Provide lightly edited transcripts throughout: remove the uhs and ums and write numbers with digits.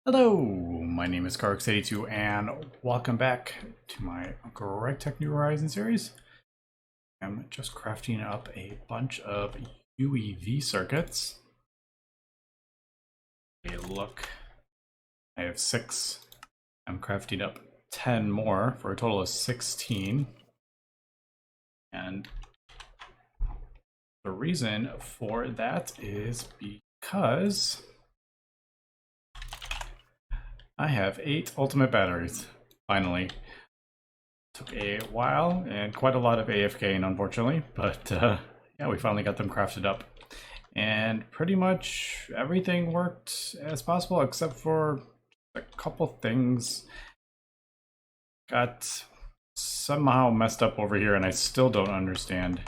Hello, my name is Gregtech82 and welcome back to my Gregtech New Horizons series. I'm just crafting up a bunch of UEV circuits. Hey, look, I have 6. I'm crafting up 10 more for a total of 16. And the reason for that is because I have 8 ultimate batteries, finally. Took a while and quite a lot of AFKing, unfortunately, but yeah, we finally got them crafted up. And pretty much everything worked as possible, except for a couple things got somehow messed up over here, and I still don't understand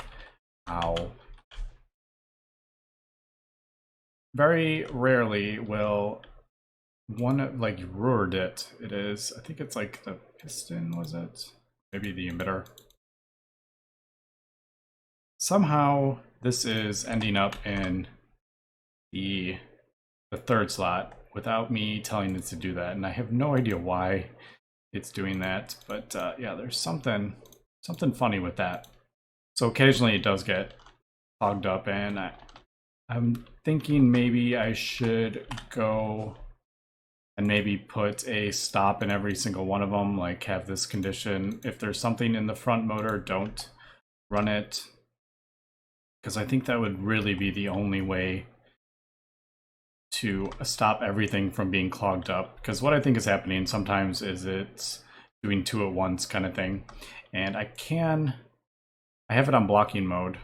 how. Very rarely will one, like, roared it. It is, I think it's like the piston, was it? Maybe the emitter. Somehow this is ending up in the third slot without me telling it to do that, and I have no idea why it's doing that, but yeah, there's something funny with that. So occasionally it does get clogged up, and I'm thinking maybe I should go and maybe put a stop in every single one of them, like have this condition: if there's something in the front motor, don't run it, because I think that would really be the only way to stop everything from being clogged up. Because what I think is happening sometimes is it's doing 2 at once kind of thing, and I have it on blocking mode,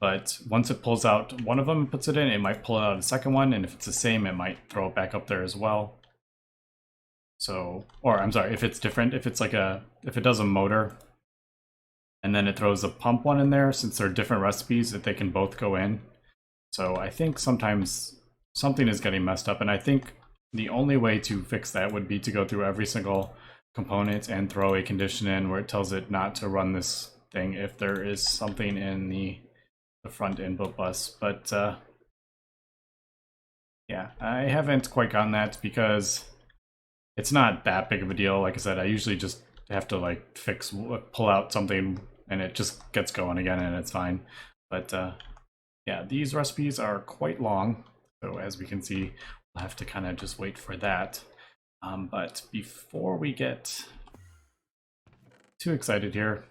but once it pulls out one of them and puts it in, it might pull out a second one, and if it's the same, it might throw it back up there as well. So, or I'm sorry, if it's different, if it's like if it does a motor and then it throws a pump one in there, since they're different recipes, that they can both go in. So I think sometimes something is getting messed up, and I think the only way to fix that would be to go through every single component and throw a condition in where it tells it not to run this thing if there is something in the front input bus. But yeah, I haven't quite gotten that because it's not that big of a deal. Like I said, I usually just have to like pull out something and it just gets going again and it's fine. But yeah, these recipes are quite long, so as we can see, we'll have to kind of just wait for that. But before we get too excited here,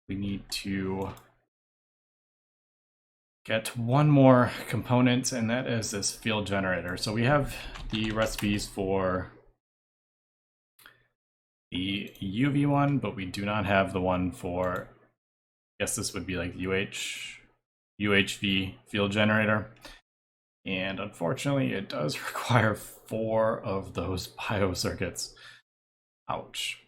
we need to get one more component, and that is this field generator. So we have the recipes for the UV one, but we do not have the one for, I guess this would be like UHV field generator. And unfortunately, it does require 4 of those bio circuits. Ouch.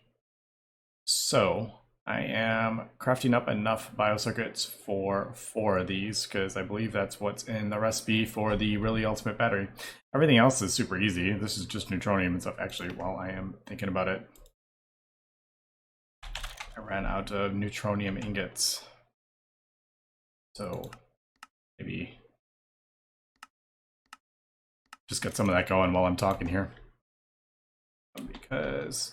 So I am crafting up enough biocircuits for 4 of these, because I believe that's what's in the recipe for the really ultimate battery. Everything else is super easy. This is just neutronium and stuff. Actually, while I am thinking about it, I ran out of neutronium ingots. So maybe just get some of that going while I'm talking here, because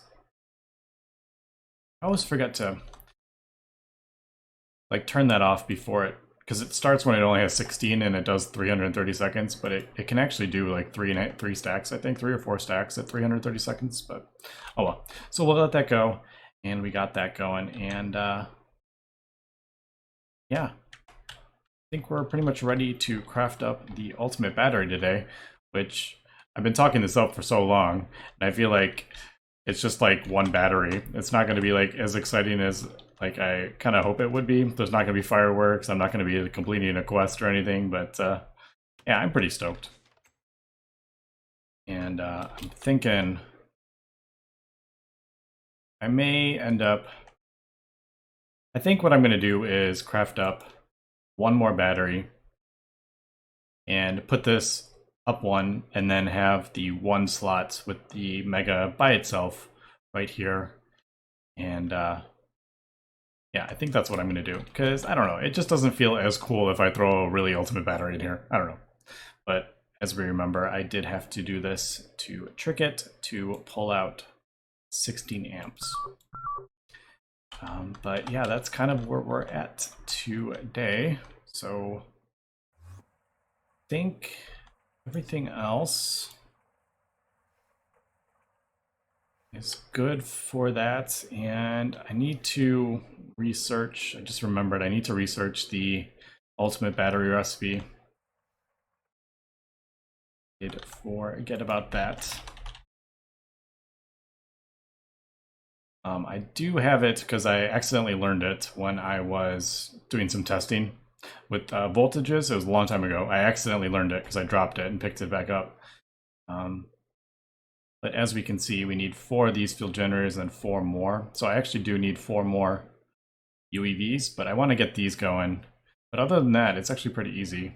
I always forget to like turn that off before it, because it starts when it only has 16 and it does 330 seconds, but it can actually do like 3 stacks, I think 3 or 4 stacks at 330 seconds, but oh well. So we'll let that go, and we got that going, and yeah, I think we're pretty much ready to craft up the ultimate battery today, which I've been talking this up for so long, and I feel like it's just like one battery. It's not going to be like as exciting as like I kind of hope it would be. There's not going to be fireworks. I'm not going to be completing a quest or anything, but yeah, I'm pretty stoked. And I'm thinking I may end up, I think what I'm going to do is craft up one more battery and put this up one, and then have the 1 slot with the mega by itself right here. And yeah, I think that's what I'm going to do, because I don't know, it just doesn't feel as cool if I throw a really ultimate battery in here. I don't know, but as we remember, I did have to do this to trick it to pull out 16 amps. But yeah, that's kind of where we're at today. So I think everything else is good for that. And I need to research, I just remembered, I need to research the battery recipe. Forget about that. I do have it because I accidentally learned it when I was doing some testing with voltages. It was a long time ago. I accidentally learned it because I dropped it and picked it back up. But as we can see, we need 4 of these field generators and 4 more. So I actually do need 4 more UEVs, but I want to get these going. But other than that, it's actually pretty easy.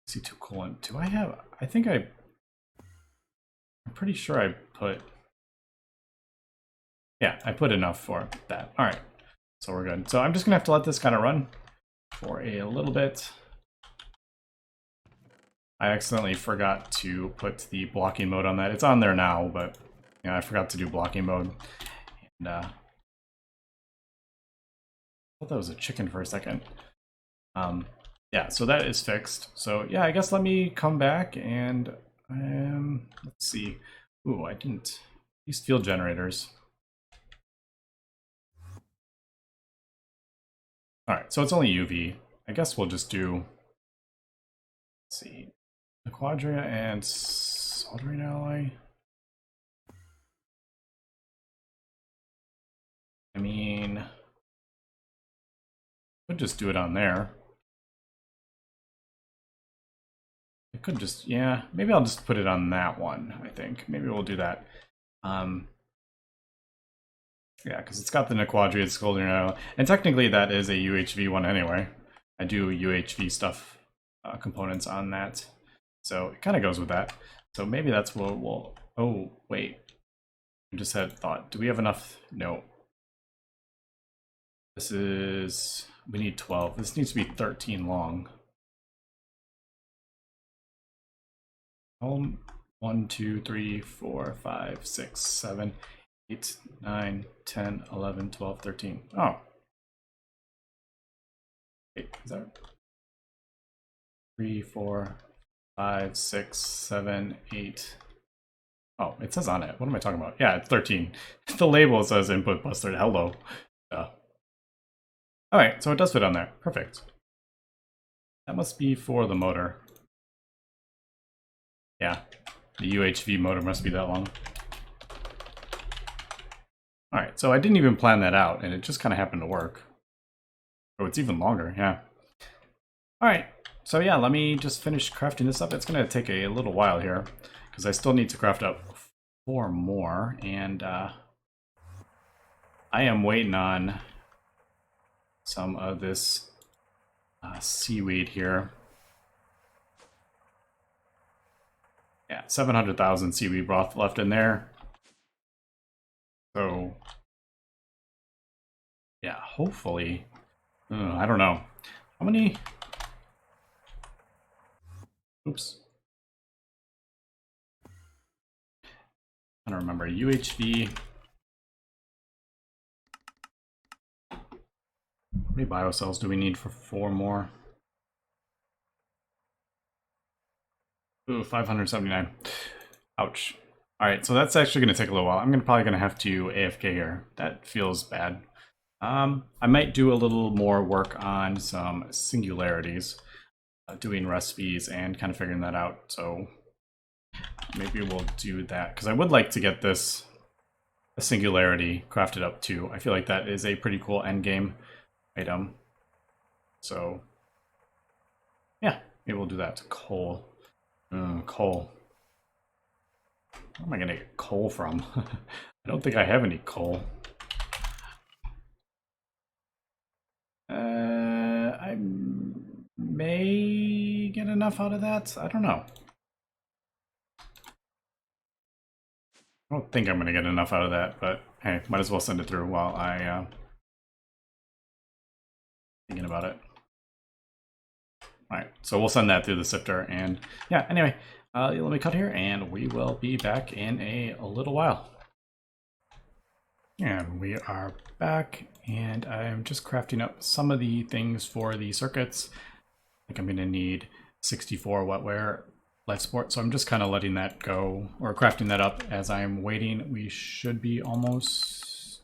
C2 coolant. Do I have... I'm pretty sure I put... Yeah, I put enough for that. All right, so we're good. So I'm just gonna have to let this kind of run for a little bit. I accidentally forgot to put the blocking mode on that. It's on there now, but you know, I forgot to do blocking mode. And I thought that was a chicken for a second. Yeah, so that is fixed. So yeah, I guess let me come back and let's see. Ooh, I didn't. These field generators. All right, so it's only UV. I guess we'll just do, let's see, the Quadria and soldering alloy. I mean, could just do it on there. I could just, yeah, maybe I'll just put it on that one, I think. Maybe we'll do that. Yeah, because it's got the Nequadria soldering alloy. And technically that is a UHV one anyway. I do UHV stuff, components on that. So it kind of goes with that. So maybe that's what we'll... Oh, wait. I just had thought. Do we have enough? No. This is... We need 12. This needs to be 13 long. 1, 2, 3, 4, 5, 6, 7, 8, 9, 10, 11, 12, 13. Oh. Wait, is that 3, 4, 5, 6, 7, 8. Oh, it says on it. What am I talking about? Yeah, it's 13. The label says input plus 30. Hello. Alright, so it does fit on there. Perfect. That must be for the motor. Yeah, the UHV motor must be that long. Alright, so I didn't even plan that out, and it just kind of happened to work. Oh, it's even longer, yeah. Alright, so yeah, let me just finish crafting this up. It's going to take a little while here, because I still need to craft up 4 more, and I am waiting on some of this seaweed here. Yeah, 700,000 seaweed broth left in there. So, yeah, hopefully, I don't know. How many? Oops. I don't remember. UHV. How many biocells do we need for 4 more? Ooh, 579. Ouch. Alright, so that's actually going to take a little while. I'm probably going to have to AFK here. That feels bad. I might do a little more work on some singularities, doing recipes and kind of figuring that out. So maybe we'll do that, because I would like to get this a singularity crafted up too. I feel like that is a pretty cool endgame item. So yeah, maybe we'll do that. Coal. Coal. Where am I gonna get coal from? I don't think I have any coal. I may get enough out of that. I don't know. I don't think I'm gonna get enough out of that, but hey, might as well send it through while I thinking about it. All right, so we'll send that through the sifter. And yeah, anyway, let me cut here and we will be back in a little while. And we are back, and I'm just crafting up some of the things for the circuits. I think I'm going to need 64 wetware life support, so I'm just kind of letting that go, or crafting that up as I'm waiting. We should be almost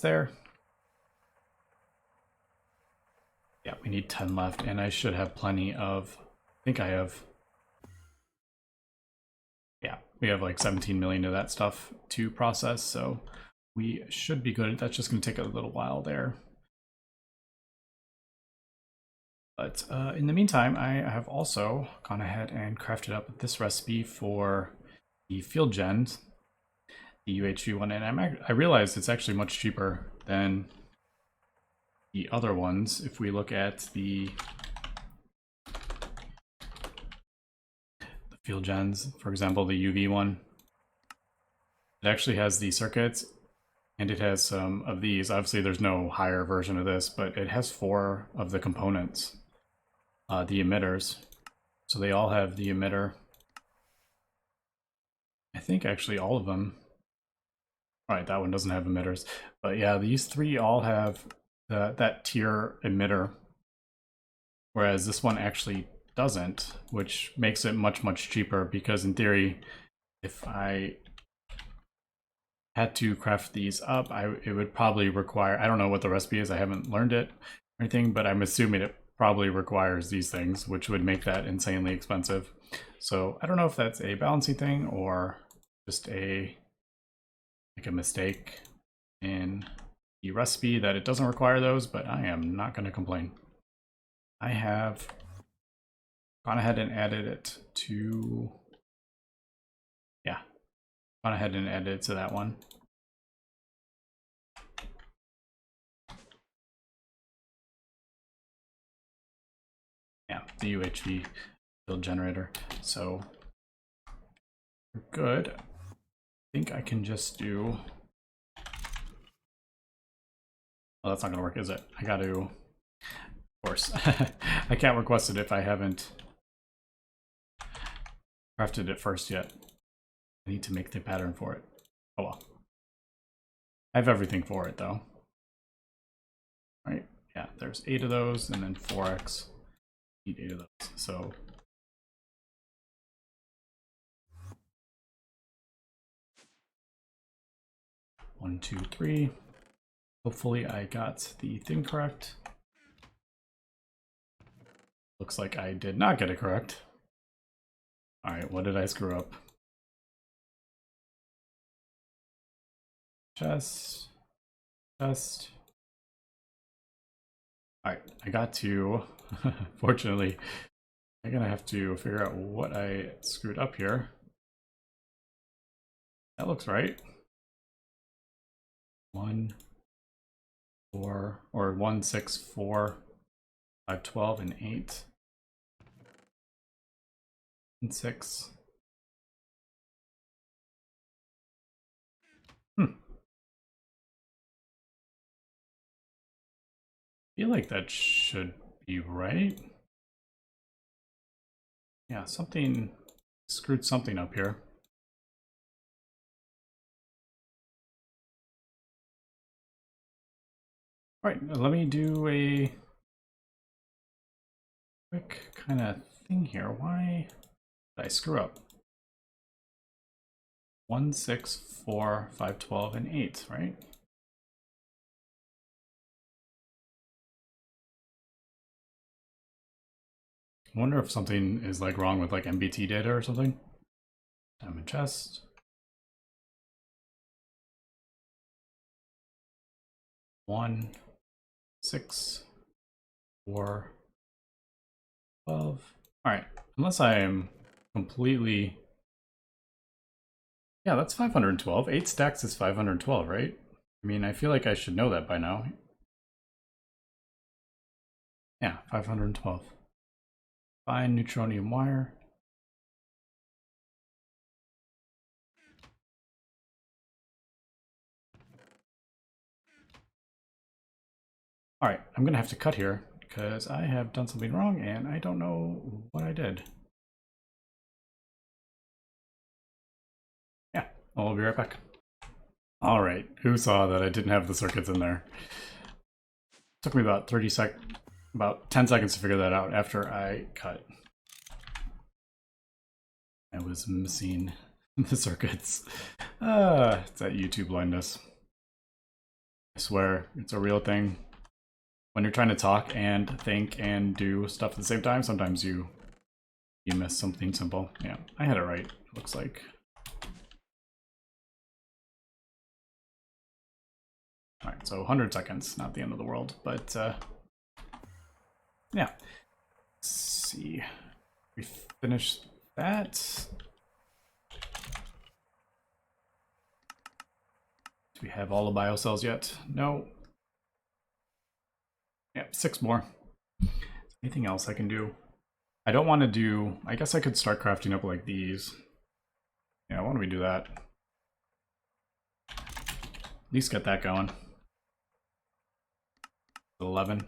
there. Yeah, we need 10 left, and I should have plenty of, I think I have, yeah, we have like 17 million of that stuff to process, so we should be good. That's just going to take a little while there. But in the meantime, I have also gone ahead and crafted up this recipe for the field gens, the UHV one, and I realized it's actually much cheaper than the other ones. If we look at the field gens, for example, the UV one, it actually has the circuits and it has some of these. Obviously, there's no higher version of this, but it has 4 of the components, the emitters. So they all have the emitter. I think actually all of them. All right, that one doesn't have emitters. But yeah, these 3 all have that tier emitter, whereas this one actually doesn't, which makes it much, much cheaper, because in theory, if I had to craft these up, it would probably require, I don't know what the recipe is, I haven't learned it or anything, but I'm assuming it probably requires these things, which would make that insanely expensive. So I don't know if that's a balancing thing or just a mistake in the recipe that it doesn't require those, but I am not going to complain. I have gone ahead and added it to, yeah, gone ahead and added it to that one. Yeah, the UHV build generator. So we're good. I think I can just do, well, that's not gonna work, is it? I got to, of course, I can't request it if I haven't crafted it first yet. I need to make the pattern for it. Oh well. I have everything for it though. Right? Yeah, there's 8 of those, and then 4x. Need 8 of those. So one, two, three. Hopefully I got the thing correct. Looks like I did not get it correct. All right, what did I screw up? Chest. All right, I got to, fortunately, I'm gonna have to figure out what I screwed up here. That looks right. 1, 4, or 1, 6, 4, 5, 12, and 8. And 6. I feel like that should be right. Yeah, something screwed something up here. All right, let me do a quick kind of thing here. Why did I screw up? 1, 6, 4, 5, 12, and 8, right? I wonder if something is like wrong with like MBT data or something. Diamond chest. 1, 6, 4, 12. All right, unless I am completely, yeah, that's 512. 8 stacks is 512, right? I mean, I feel like I should know that by now. Yeah, 512. Fine neutronium wire. All right, I'm gonna have to cut here because I have done something wrong and I don't know what I did. Yeah, I'll be right back. All right, who saw that I didn't have the circuits in there? Took me about 10 seconds to figure that out after I cut. I was missing the circuits. It's that YouTube blindness. I swear, it's a real thing. When you're trying to talk and think and do stuff at the same time, sometimes you miss something simple. Yeah, I had it right, looks like. Alright, so 100 seconds, not the end of the world, but yeah. Let's see. We finished that. Do we have all the biocells yet? No. Yep, 6 more. Anything else I can do? I don't want to do... I guess I could start crafting up like these. Yeah, why don't we do that? At least get that going. 11.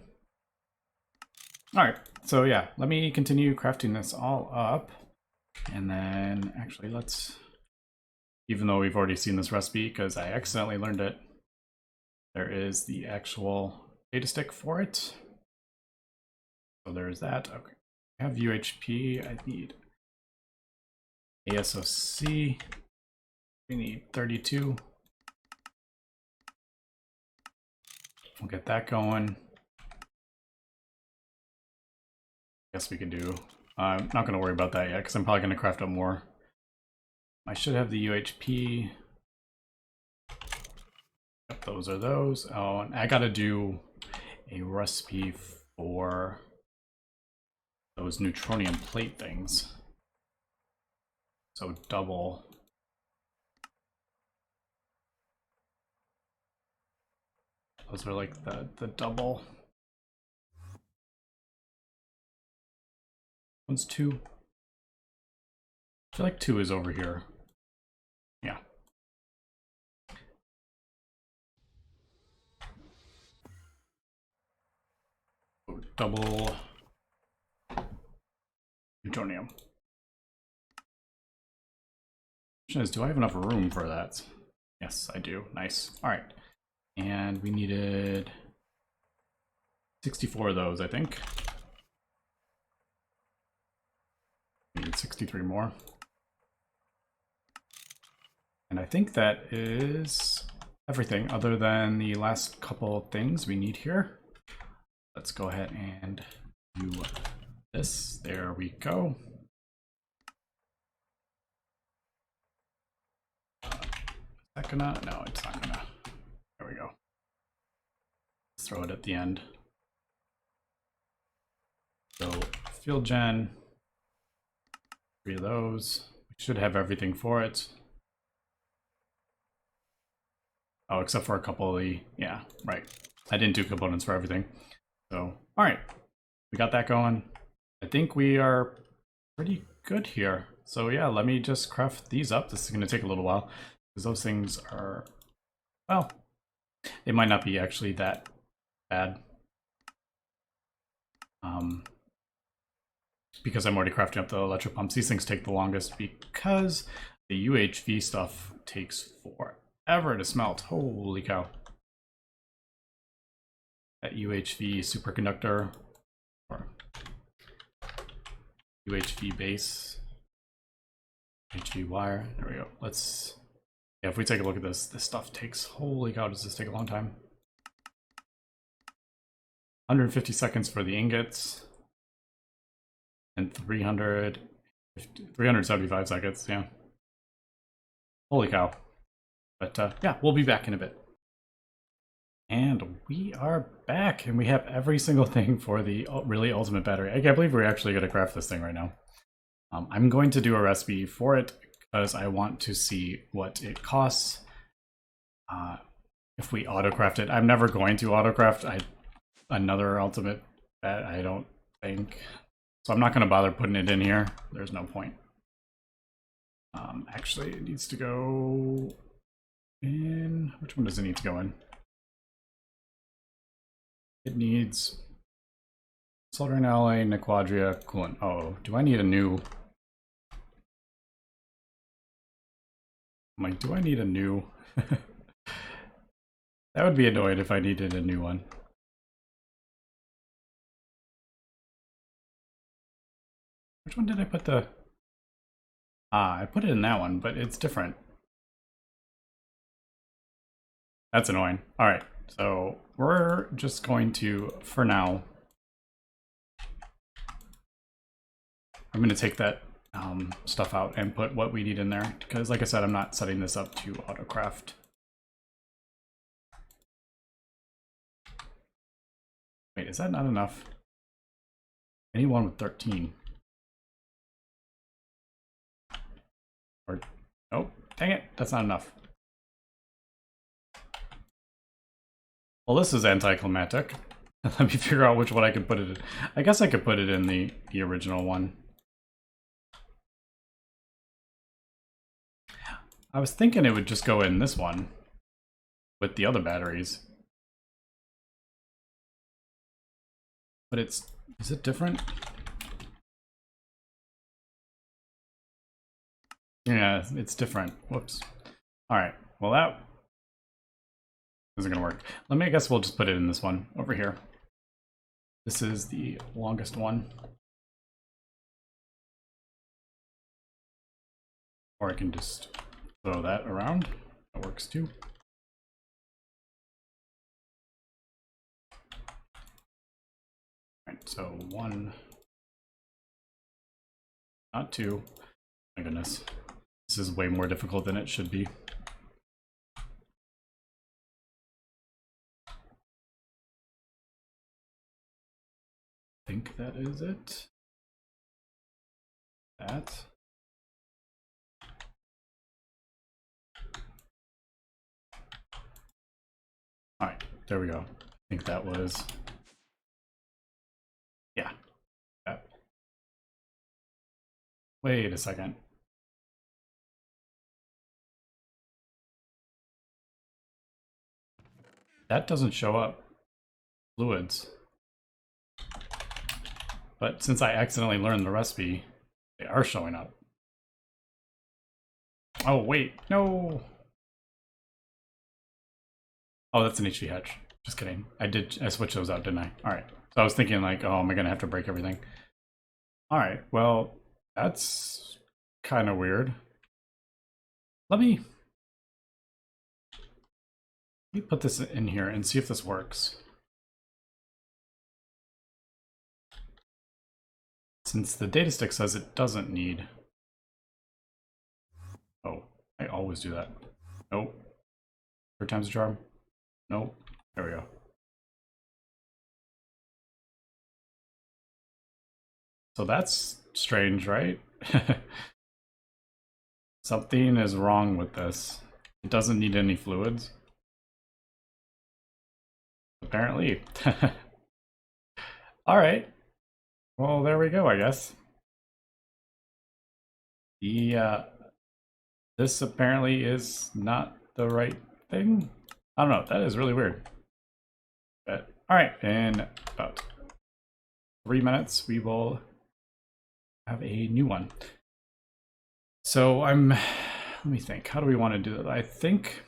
Alright, so yeah, let me continue crafting this all up. And then, actually, let's... Even though we've already seen this recipe, because I accidentally learned it, there is the actual data stick for it. So there's that. Okay. I have UHP. I need ASOC. We need 32. We'll get that going. Guess we can do. I'm not going to worry about that yet because I'm probably going to craft up more. I should have the UHP. Yep, those are those. Oh, and I got to do a recipe for those neutronium plate things. So double. Those are like the double. One's 2. I feel like 2 is over here. Yeah. Double neutronium. Question is, do I have enough room for that? Yes, I do. Nice. All right. And we needed 64 of those, I think. We need 63 more. And I think that is everything other than the last couple things we need here. Let's go ahead and do this. There we go. Is that gonna? No, it's not gonna. There we go. Let's throw it at the end. So field gen, 3 of those. We should have everything for it. Oh, except for a couple of the, yeah, right. I didn't do components for everything. So, all right, we got that going. I think we are pretty good here. So yeah, let me just craft these up. This is gonna take a little while because those things are, well, they might not be actually that bad. Because I'm already crafting up the electric pumps. These things take the longest because the UHV stuff takes forever to smelt. Holy cow. That UHV superconductor or UHV base, UHV wire. There we go. Let's, yeah, if we take a look at this, this stuff takes, holy cow, does this take a long time? 150 seconds for the ingots and 375 seconds, yeah. Holy cow. But yeah, we'll be back in a bit. And we are back, and we have every single thing for the really ultimate battery. I can't believe we're actually going to craft this thing right now. I'm going to do a recipe for it because I want to see what it costs if we auto-craft it. I'm never going to auto-craft another ultimate bat, I don't think. So I'm not going to bother putting it in here. There's no point. Actually, it needs to go in... Which one does it need to go in? It needs Soldering alloy, Nequadria, coolant. Oh, do I need a new... I'm like, do I need a new... That would be annoying if I needed a new one. Which one did I put the... Ah, I put it in that one, but it's different. That's annoying. Alright, so we're just going to, for now... I'm going to take that stuff out and put what we need in there, because like I said, I'm not setting this up to autocraft. Wait, is that not enough? I need one with 13. Or, oh, dang it, that's not enough. Well, this is anticlimactic. Let me figure out which one I can put it in. I guess I could put it in the original one. I was thinking it would just go in this one with the other batteries. But is it different? Yeah, it's different. Whoops. All right, well that isn't gonna work. I guess we'll just put it in this one over here. This is the longest one. Or I can just throw that around. That works too. Alright, so 1, not 2. My goodness. This is way more difficult than it should be. I think that is it. That. Alright, there we go. I think that was... Yeah. That. Wait a second. That doesn't show up. Fluids. But since I accidentally learned the recipe, they are showing up. Oh, wait. No! Oh, that's an HV hatch. Just kidding. I switched those out, didn't I? Alright. So I was thinking like, oh, am I gonna have to break everything? Alright, well, that's kind of weird. Let me put this in here and see if this works. Since the data stick says it doesn't need... Oh, I always do that. Nope. Third time's a charm. Nope. There we go. So that's strange, right? Something is wrong with this. It doesn't need any fluids. Apparently. Alright. Well, there we go, I guess. This apparently is not the right thing. I don't know, that is really weird. But, alright, in about 3 minutes, we will have a new one. So let me think, how do we want to do that? I think,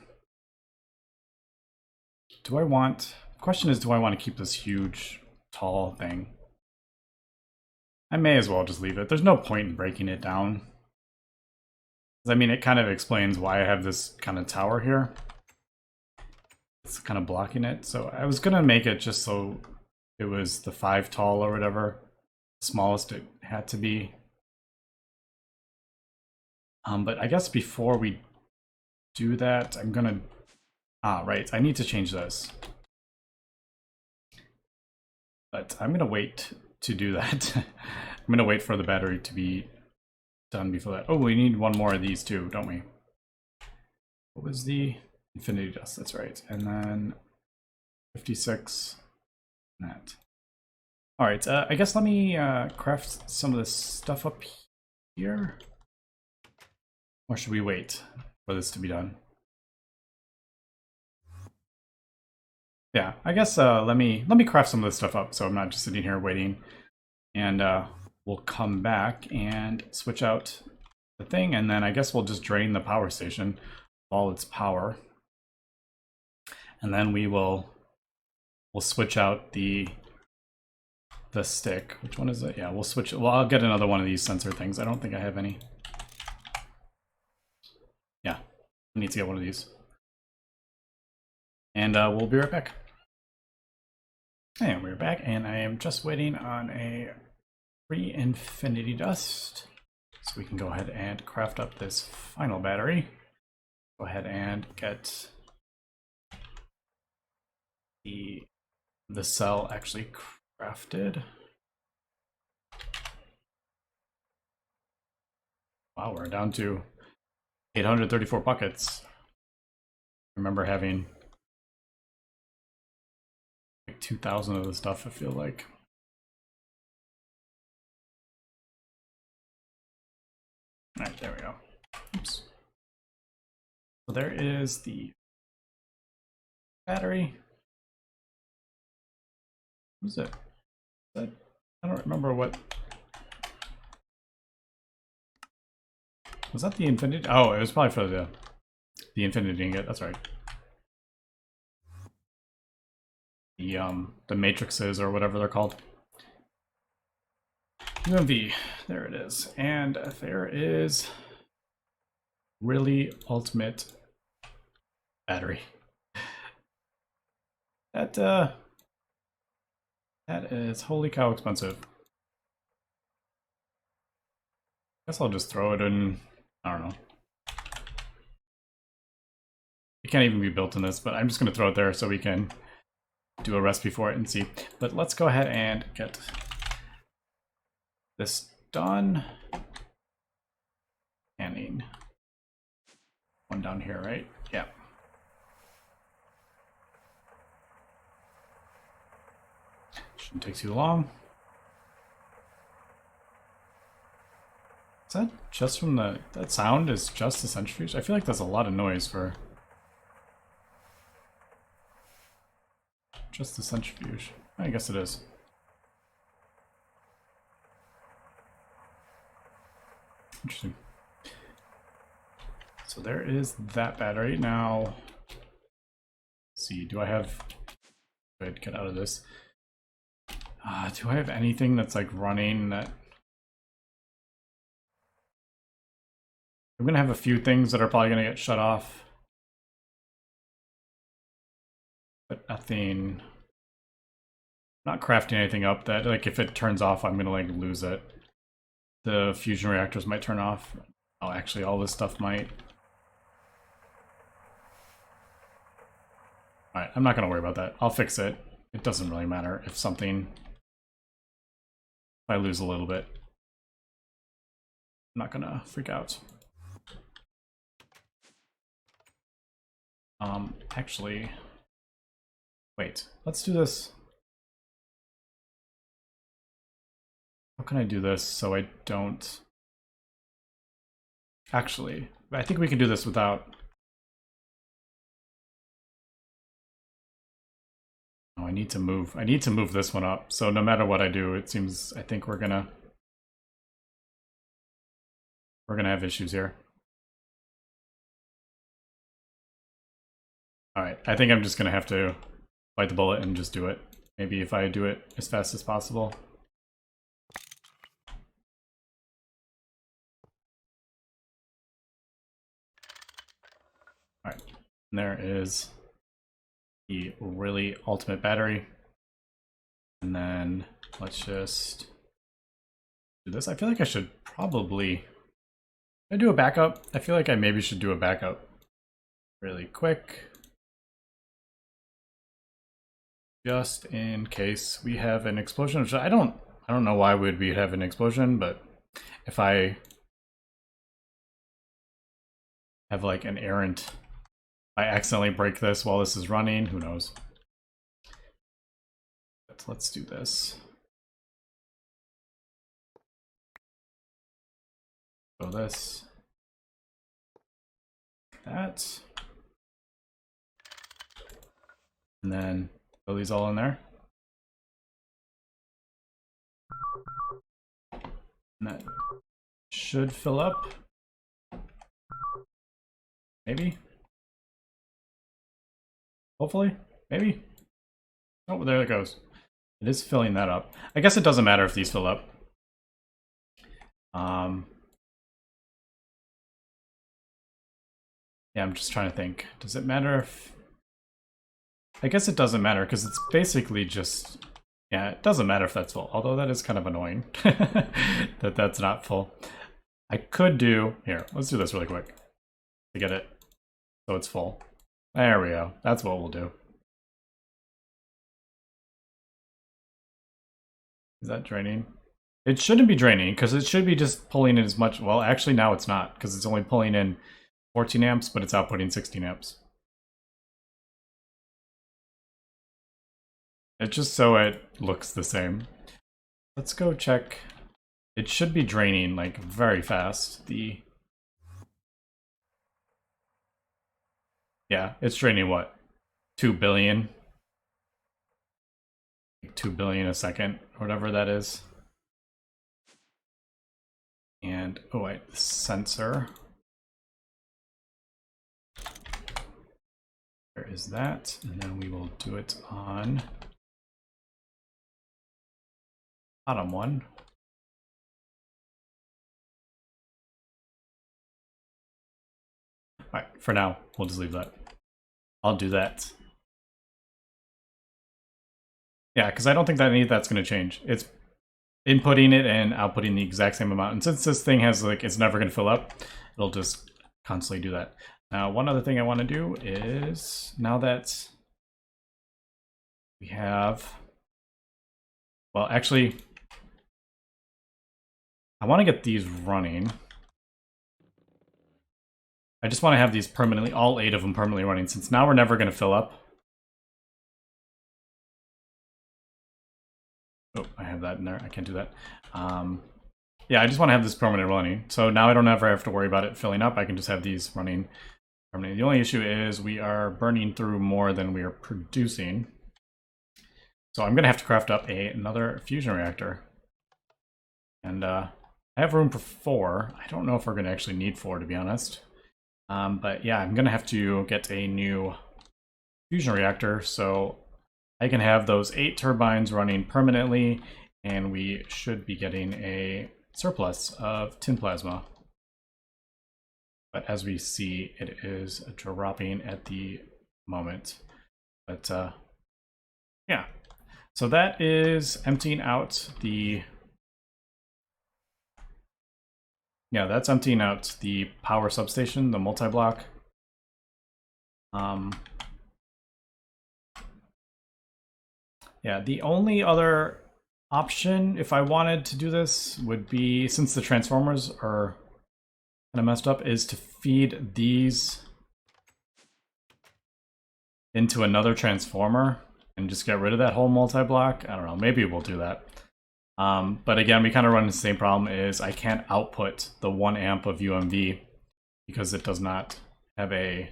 question is, do I want to keep this huge, tall thing? I may as well just leave it. There's no point in breaking it down. I mean, it kind of explains why I have this kind of tower here. It's kind of blocking it. So I was going to make it just so it was the 5 tall or whatever. Smallest it had to be. But I guess before we do that, I'm going to... Ah, right. I need to change this. But I'm going to wait to do that. I'm going to wait for the battery to be done before that. Oh, we need one more of these too, don't we? What was the infinity dust? That's right. And then 56. That. All right. I guess let me craft some of this stuff up here. Or should we wait for this to be done? Yeah, I guess let me craft some of this stuff up so I'm not just sitting here waiting. And we'll come back and switch out the thing, and then I guess we'll just drain the power station of all its power. And then we'll switch out the stick. Which one is it? Yeah, we'll switch it. Well, I'll get another one of these sensor things. I don't think I have any. Yeah, I need to get one of these. And we'll be right back. And we're back, and I am just waiting on a free infinity dust. So we can go ahead and craft up this final battery. Go ahead and get the cell actually crafted. Wow, we're down to 834 buckets. I remember having like 2,000 of the stuff, I feel like. All right, there we go. Oops. So there is the battery. What is it? I don't remember what. Was that the infinity? Oh, it was probably for the infinity ingot. That's right. The matrices or whatever they're called. UMV. There it is, and there is really ultimate battery. That is holy cow expensive. Guess I'll just throw it in. I don't know. It can't even be built in this, but I'm just going to throw it there so we can do a recipe for it and see. But let's go ahead and get this done. Scanning. One down here, right? Yeah. Shouldn't take too long. Is that just from that sound is just the centrifuge? I feel like that's a lot of noise for just the centrifuge. I guess it is. Interesting. So there is that battery. Now, let's see, do I have... Good, get out of this. Do I have anything that's like running that... I'm gonna have a few things that are probably gonna get shut off. But nothing... I'm not crafting anything up that, like, if it turns off, I'm gonna, like, lose it. The fusion reactors might turn off. Oh, actually, all this stuff might. Alright, I'm not gonna worry about that. I'll fix it. It doesn't really matter if something... If I lose a little bit. I'm not gonna freak out. Actually... Wait, let's do this. How can I do this so I don't... Actually, I think we can do this without... Oh, I need to move this one up. So no matter what I do, it seems... I think we're gonna have issues here. Alright, I think I'm just gonna have to bite the bullet and just do it. Maybe if I do it as fast as possible. Alright, and there is the really ultimate battery. And then let's just do this. I feel like I should probably... Should I do a backup? I feel like I maybe should do a backup really quick. Just in case we have an explosion, which I don't know why we'd have an explosion, but if I have like an errant, I accidentally break this while this is running, who knows? But let's do this. So this, that, and then Fill these all in there. And that should fill up. Maybe. Hopefully. Maybe. Oh, there it goes. It is filling that up. I guess it doesn't matter if these fill up. Yeah, I'm just trying to think. Does it matter if... I guess it doesn't matter because it's basically just... Yeah, it doesn't matter if that's full. Although that is kind of annoying that that's not full. I could do... Here, let's do this really quick to get it so it's full. There we go. That's what we'll do. Is that draining? It shouldn't be draining because it should be just pulling in as much. Well, actually now it's not because it's only pulling in 14 amps, but it's outputting 16 amps. It's just so it looks the same. Let's go check. It should be draining like very fast. Yeah, it's draining what? 2 billion? 2 billion a second, or whatever that is. And, oh wait, the sensor. There is that, and then we will do it on bottom one. All right, for now, we'll just leave that. I'll do that. Yeah, because I don't think that any of that's going to change. It's inputting it and outputting the exact same amount. And since this thing has like, it's never going to fill up, it'll just constantly do that. Now, one other thing I want to do is, now that we have, well, actually, I want to get these running. I just want to have these permanently, all 8 of them permanently running, since now we're never going to fill up. Oh, I have that in there. I can't do that. Yeah, I just want to have this permanent running. So now I don't ever have to worry about it filling up. I can just have these running permanently. The only issue is we are burning through more than we are producing. So I'm going to have to craft up another fusion reactor. And I have room for 4. I don't know if we're going to actually need 4, to be honest. But yeah, I'm going to have to get a new fusion reactor so I can have those 8 turbines running permanently, and we should be getting a surplus of tin plasma. But as we see, it is dropping at the moment. But yeah, so that is emptying out the... Yeah, that's emptying out the power substation, the multi-block. Yeah, the only other option, if I wanted to do this, would be, since the transformers are kind of messed up, is to feed these into another transformer and just get rid of that whole multi-block. I don't know, maybe we'll do that. But again, we kind of run the same problem, is I can't output the 1 amp of UMV because it does not have a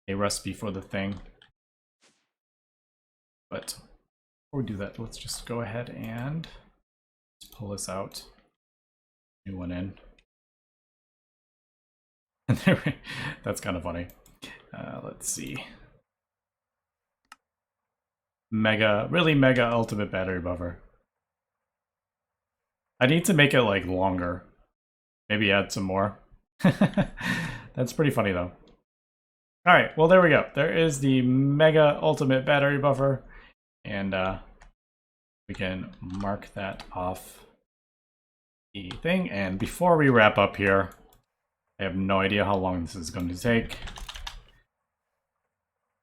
recipe for the thing. But before we do that, let's just go ahead and let's pull this out. New one in. And there that's kind of funny. Let's see. Really mega ultimate battery buffer. I need to make it like longer. Maybe add some more. That's pretty funny though. All right, well there we go. There is the mega ultimate battery buffer. And we can mark that off the thing. And before we wrap up here, I have no idea how long this is going to take.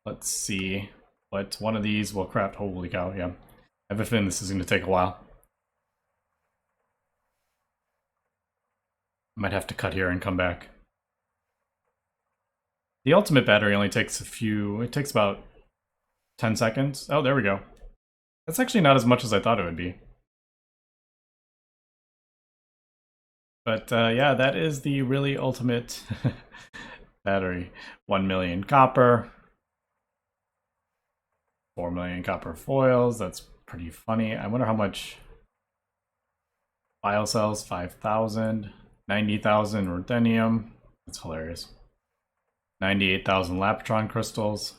Let's see what one of these will craft. Holy cow, yeah. I have a feeling this is going to take a while. I might have to cut here and come back. The ultimate battery only takes it takes about 10 seconds. Oh, there we go. That's actually not as much as I thought it would be. But yeah, that is the really ultimate battery. 1 million copper. 4 million copper foils. That's pretty funny. I wonder how much bio cells. 5,000. 90,000 ruthenium. That's hilarious. 98,000 laptron crystals.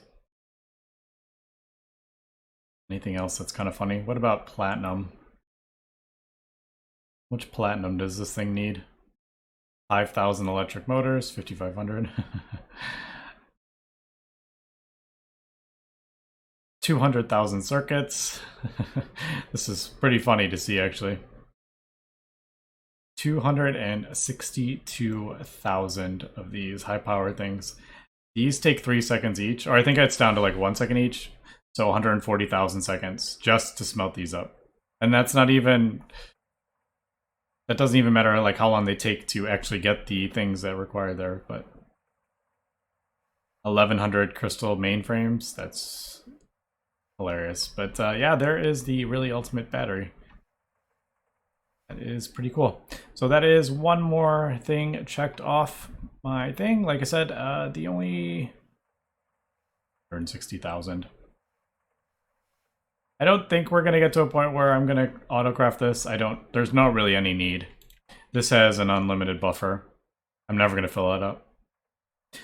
Anything else that's kind of funny? What about platinum? How much platinum does this thing need? 5,000 electric motors, 5,500. 200,000 circuits. This is pretty funny to see, actually. 262,000 of these high-power things. These take 3 seconds each, or I think it's down to like 1 second each. So 140,000 seconds just to smelt these up. And that's not even... That doesn't even matter like how long they take to actually get the things that require there, but 1,100 crystal mainframes, that's hilarious. But yeah, there is the really ultimate battery. That is pretty cool. So that is one more thing checked off my thing. Like I said, the only 160,000. I don't think we're gonna get to a point where I'm gonna autocraft this. There's not really any need. This has an unlimited buffer. I'm never gonna fill it up.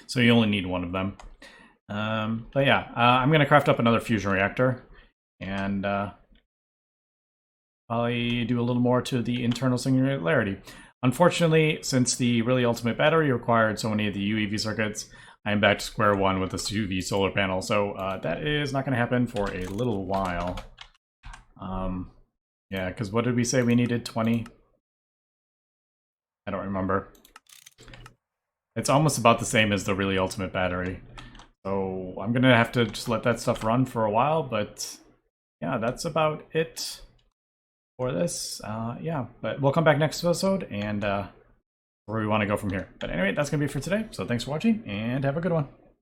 So you only need one of them. But yeah, I'm gonna craft up another fusion reactor and probably do a little more to the internal singularity. Unfortunately, since the really ultimate battery required so many of the UEV circuits, I'm back to square one with this UV solar panel, so that is not going to happen for a little while. Yeah, because what did we say we needed? 20? I don't remember. It's almost about the same as the really ultimate battery. So I'm going to have to just let that stuff run for a while, but yeah, that's about it for this. Yeah, but we'll come back next episode and where we want to go from here. But anyway, that's going to be it for today. So thanks for watching and have a good one.